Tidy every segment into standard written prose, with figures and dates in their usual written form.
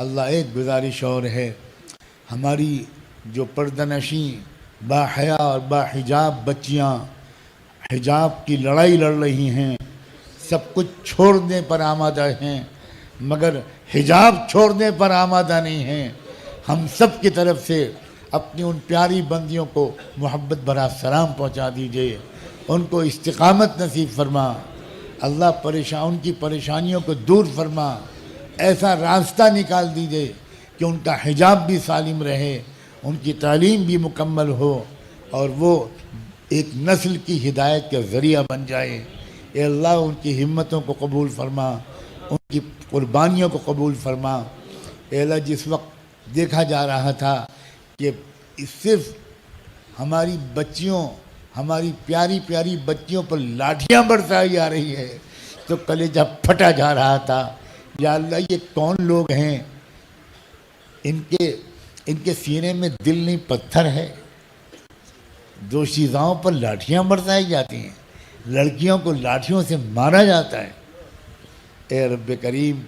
اللہ ایک گزارش اور ہے، ہماری جو پردہ نشیں با حیا اور با حجاب بچیاں حجاب کی لڑائی لڑ رہی ہیں، سب کچھ چھوڑنے پر آمادہ ہیں مگر حجاب چھوڑنے پر آمادہ نہیں ہیں، ہم سب کی طرف سے اپنی ان پیاری بندیوں کو محبت بھرا سلام پہنچا دیجئے، ان کو استقامت نصیب فرما، اللہ ان کی پریشانیوں کو دور فرما، ایسا راستہ نکال دیجئے کہ ان کا حجاب بھی سالم رہے، ان کی تعلیم بھی مکمل ہو اور وہ ایک نسل کی ہدایت کا ذریعہ بن جائے۔ اے اللہ ان کی ہمتوں کو قبول فرما، ان کی قربانیوں کو قبول فرما۔ اے اللہ جس وقت دیکھا جا رہا تھا کہ صرف ہماری بچیوں، ہماری پیاری پیاری بچیوں پر لاٹھیاں برسائی جا رہی ہے تو کلیجہ پھٹا جا رہا تھا، یا اللہ یہ کون لوگ ہیں، ان کے سینے میں دل نہیں پتھر ہے، دوشیزاؤں پر لاٹھیاں برسائی جاتی ہیں، لڑکیوں کو لاٹھیوں سے مارا جاتا ہے۔ اے رب کریم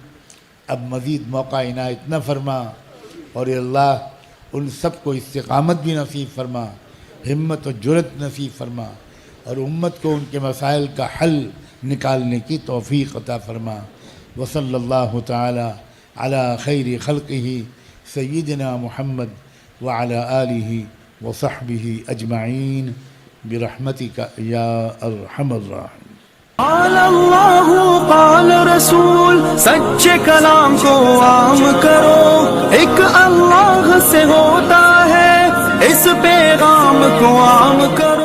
اب مزید موقع عنایت نہ فرما، اور اے اللہ ان سب کو استقامت بھی نصیب فرما، ہمت و جرت نصیب فرما، اور امت کو ان کے مسائل کا حل نکالنے کی توفیق عطا فرما۔ وصلی اللہ تعالی علی خیر خلقہ سیدنا محمد وعلی آلہ وصحبہ اجمعین برحمتک یا ارحم الراحمین۔ قال اللہ قال رسول، سچے کلام کو عام کرو، ایک اللہ سے ہوتا ہے، اس پیغام کو عام کرو۔